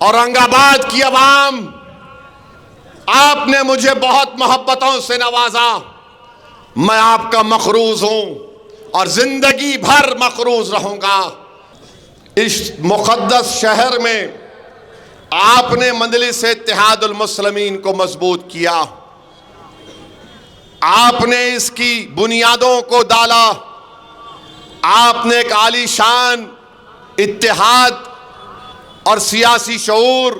औरंगाबाद की आवाम, आपने मुझे बहुत मोहब्बतों से नवाजा। मैं आपका मखरूज हूं और जिंदगी भर मखरूज रहूंगा। इस मुक़द्दस शहर में आपने मजलिस इत्तेहादुल मुस्लिमीन को मजबूत किया, आपने इसकी बुनियादों को डाला, आपने एक आलीशान इत्तेहाद और सियासी शऊर,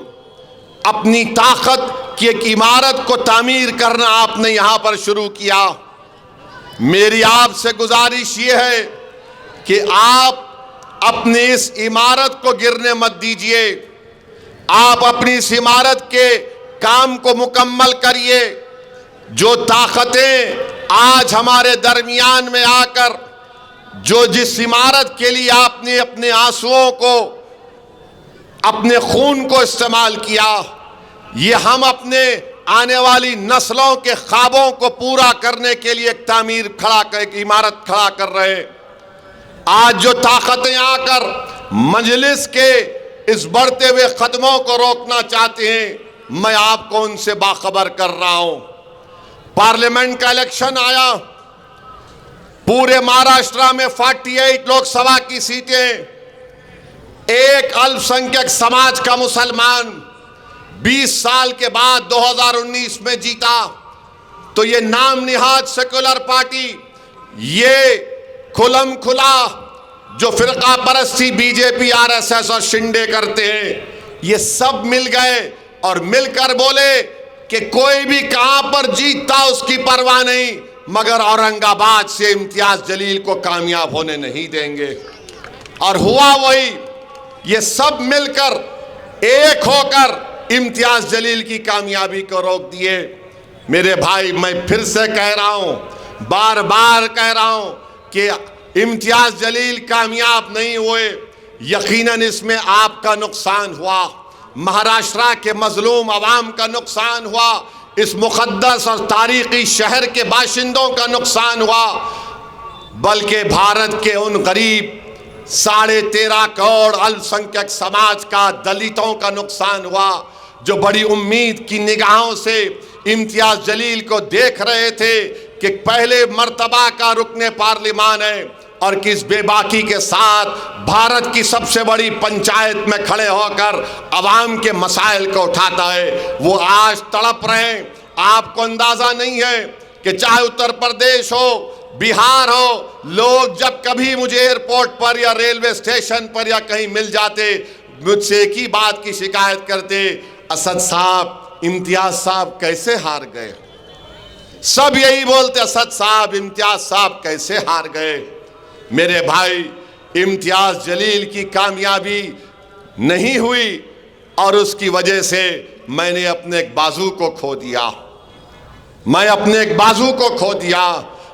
अपनी ताकत की एक इमारत को तामीर करना आपने यहाँ पर शुरू किया। मेरी आपसे गुजारिश ये है कि आप अपनी इस इमारत को गिरने मत दीजिए, आप अपनी इस इमारत के काम को मुकम्मल करिए। जो ताकतें आज हमारे दरमियान में आकर जो जिस इमारत के लिए आपने अपने आंसुओं को, अपने खून को इस्तेमाल किया, ये हम अपने आने वाली नस्लों के ख्वाबों को पूरा करने के लिए एक तामीर खड़ा कर, एक इमारत खड़ा कर रहे हैं। आज जो ताकतें आकर मजलिस के इस बढ़ते हुए कदमों को रोकना चाहते हैं, मैं आपको उनसे बाखबर कर रहा हूं। पार्लियामेंट का इलेक्शन आया, पूरे महाराष्ट्र में 48 लोकसभा की सीटें एक अल्पसंख्यक समाज का मुसलमान 20 साल के बाद 2019 में जीता। तो ये नाम निहाद सेकुलर पार्टी, ये खुलम खुला जो फिरका परस्ती बीजेपी, आरएसएस और शिंदे करते हैं, ये सब मिल गए और मिलकर बोले कि कोई भी कहां पर जीतता उसकी परवाह नहीं, मगर औरंगाबाद से इम्तियाज जलील को कामयाब होने नहीं देंगे। और हुआ वही, ये सब मिलकर एक होकर इम्तियाज जलील की कामयाबी को रोक दिए। मेरे भाई, मैं फिर से कह रहा हूं, बार बार कह रहा हूं कि इम्तियाज जलील कामयाब नहीं हुए, यकीनन इसमें आपका नुकसान हुआ, महाराष्ट्र के मजलूम अवाम का नुकसान हुआ, इस मुक़द्दस और तारीख़ी शहर के बाशिंदों का नुकसान हुआ, बल्कि भारत के उन गरीब 13.5 करोड़ अल्पसंख्यक समाज का, दलितों का नुकसान हुआ, जो बड़ी उम्मीद की निगाहों से इम्तियाज जलील को देख रहे थे कि पहले मर्तबा का रुकने पार्लिमान है और किस बेबाकी के साथ भारत की सबसे बड़ी पंचायत में खड़े होकर अवाम के मसाइल को उठाता है, वो आज तड़प रहे हैं। आपको अंदाजा नहीं है कि चाहे उत्तर प्रदेश हो, बिहार हो, लोग जब कभी मुझे एयरपोर्ट पर या रेलवे स्टेशन पर या कहीं मिल जाते, मुझसे एक ही बात की शिकायत करते, असद साहब, इम्तियाज साहब कैसे हार गए। सब यही बोलते, असद साहब, इम्तियाज साहब कैसे हार गए। मेरे भाई, इम्तियाज जलील की कामयाबी नहीं हुई और उसकी वजह से मैंने अपने एक बाजू को खो दिया, मैं अपने एक बाजू को खो दिया।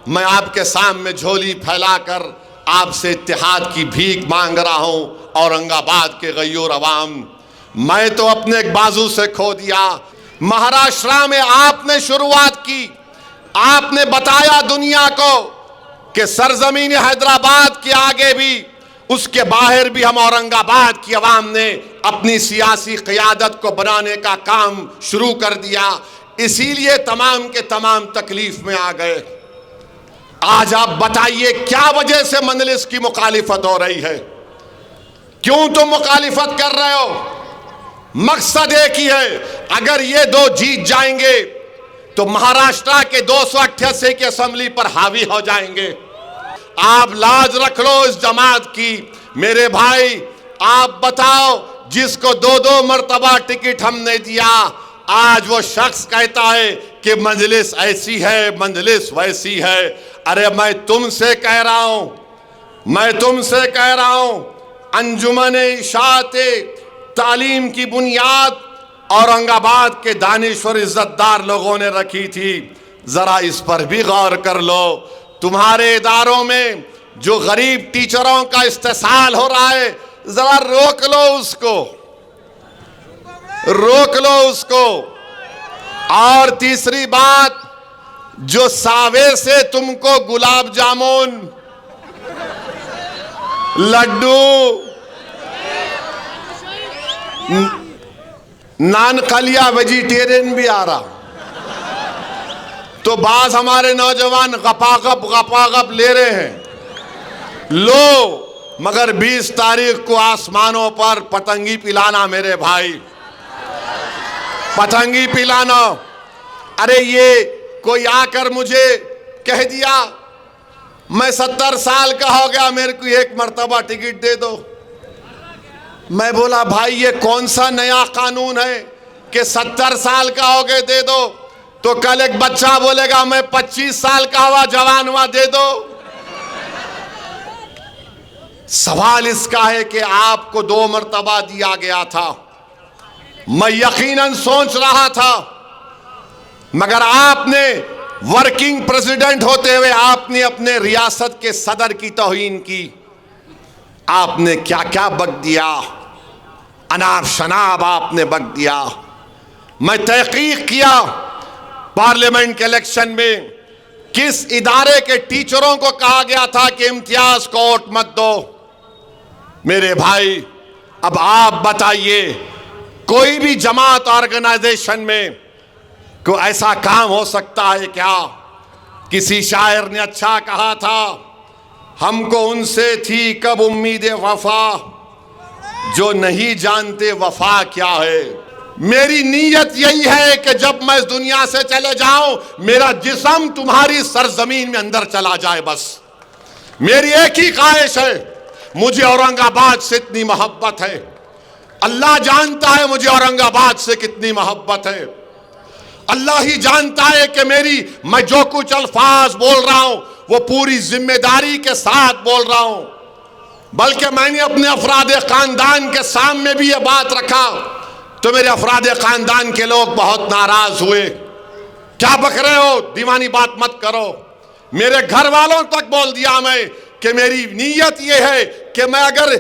मैं आपके सामने झोली फैलाकर आपसे इत्तेहाद की भीख मांग रहा हूं, औरंगाबाद के गयूर अवाम, मैं तो अपने एक बाजू से खो दिया। महाराष्ट्र में आपने शुरुआत की, आपने बताया दुनिया को कि सरजमीन हैदराबाद के आगे भी, उसके बाहर भी हम औरंगाबाद की आवाम ने अपनी सियासी क़ियादत को बनाने का काम शुरू कर दिया, इसीलिए तमाम के तमाम तकलीफ में आ गए। आज आप बताइए क्या वजह से मजलिस की मुखालिफत हो रही है, क्यों तुम मुखालिफत कर रहे हो? मकसद एक ही है, अगर ये दो जीत जाएंगे तो महाराष्ट्र के 288 की असेंबली पर हावी हो जाएंगे। आप लाज रख लो इस जमात की। मेरे भाई, आप बताओ, जिसको 2-2 मर्तबा टिकट हमने दिया, आज वो शख्स कहता है कि मजलिस ऐसी है, मजलिस वैसी है। अरे मैं तुमसे कह रहा हूं, मैं तुमसे कह रहा हूं, अंजुमन इशाअत तालीम की बुनियाद औरंगाबाद के दानिश्वर इज्जतदार लोगों ने रखी थी। जरा इस पर भी गौर कर लो। तुम्हारे इदारों में जो गरीब टीचरों का इस्तेसाल हो रहा है, जरा रोक लो उसको, रोक लो उसको। और तीसरी बात, जो सावे से तुमको गुलाब जामुन, लड्डू नान खलिया वेजिटेरियन भी आ रहा। तो बाज हमारे नौजवान गपागप ले रहे हैं, लो, मगर 20 तारीख को आसमानों पर पतंगी पिलाना मेरे भाई, पतंगी पिलाना। अरे ये कोई आकर मुझे कह दिया मैं 70 साल का हो गया, मेरे को एक मर्तबा टिकट दे दो। मैं बोला भाई ये कौन सा नया कानून है कि 70 साल का हो गए दे दो? तो कल एक बच्चा बोलेगा मैं 25 साल का हुआ, जवान हुआ, दे दो। सवाल इसका है कि आपको 2 मर्तबा दिया गया था। मैं यकीनन सोच रहा था, मगर आपने वर्किंग प्रेसिडेंट होते हुए आपने अपने रियासत के सदर की तौहीन की। आपने क्या क्या बक दिया, अनाब शनाब आपने बक दिया। मैं तहकीक किया पार्लियामेंट के इलेक्शन में किस इदारे के टीचरों को कहा गया था कि इम्तियाज को वोट मत दो। मेरे भाई अब आप बताइए, कोई भी जमात ऑर्गेनाइजेशन में को ऐसा काम हो सकता है क्या? किसी शायर ने अच्छा कहा था, हमको उनसे थी कब उम्मीद वफा जो नहीं जानते वफा क्या है। मेरी नीयत यही है कि जब मैं इस दुनिया से चले जाऊं, मेरा जिस्म तुम्हारी सरजमीन में अंदर चला जाए। बस मेरी एक ही ख्वाहिश है, मुझे औरंगाबाद से इतनी मोहब्बत है, अल्लाह जानता है मुझे औरंगाबाद से कितनी मोहब्बत है। अल्लाह ही जानता है कि मैं जो कुछ अल्फाज बोल रहा हूं वो पूरी जिम्मेदारी के साथ बोल रहा हूं। बल्कि मैंने अपने अफराद खानदान के सामने भी ये बात रखा तो मेरे अफराद खानदान के लोग बहुत नाराज हुए। क्या बक रहे हो, दीवानी बात मत करो। मेरे घर वालों तक बोल दिया मैं कि मेरी नीयत ये है कि मैं अगर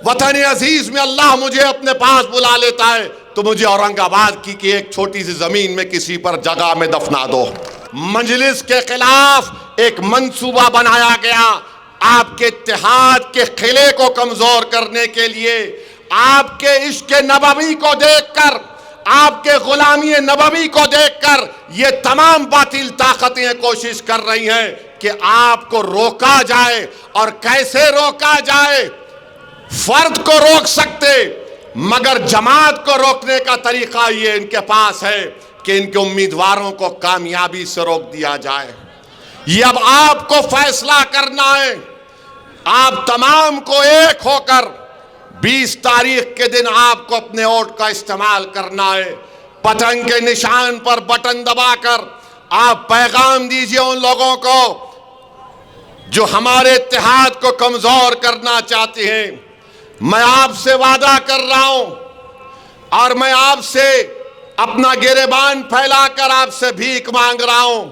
वतन अजीज में अल्लाह मुझे अपने पास बुला लेता है तो मुझे औरंगाबाद की एक छोटी सी जमीन में किसी पर जगह में दफना दो। मजलिस के खिलाफ एक मंसूबा बनाया गया आपके इत्तेहाद के किले को कमजोर करने के लिए। आपके इश्क नबवी को देखकर, आपके गुलामी नबवी को देखकर ये तमाम बातिल ताकतें कोशिश कर रही हैं कि आपको रोका जाए। और कैसे रोका जाए? फर्द को रोक सकते, मगर जमात को रोकने का तरीका ये इनके पास है कि इनके उम्मीदवारों को कामयाबी से रोक दिया जाए। ये अब आपको फैसला करना है। आप तमाम को एक होकर 20 तारीख के दिन आपको अपने वोट का इस्तेमाल करना है। पतंग के निशान पर बटन दबाकर आप पैगाम दीजिए उन लोगों को जो हमारे इत्तेहाद को कमजोर करना चाहते हैं। मैं आपसे वादा कर रहा हूं और मैं आपसे अपना गिरेबान फैलाकर आपसे भीख मांग रहा हूं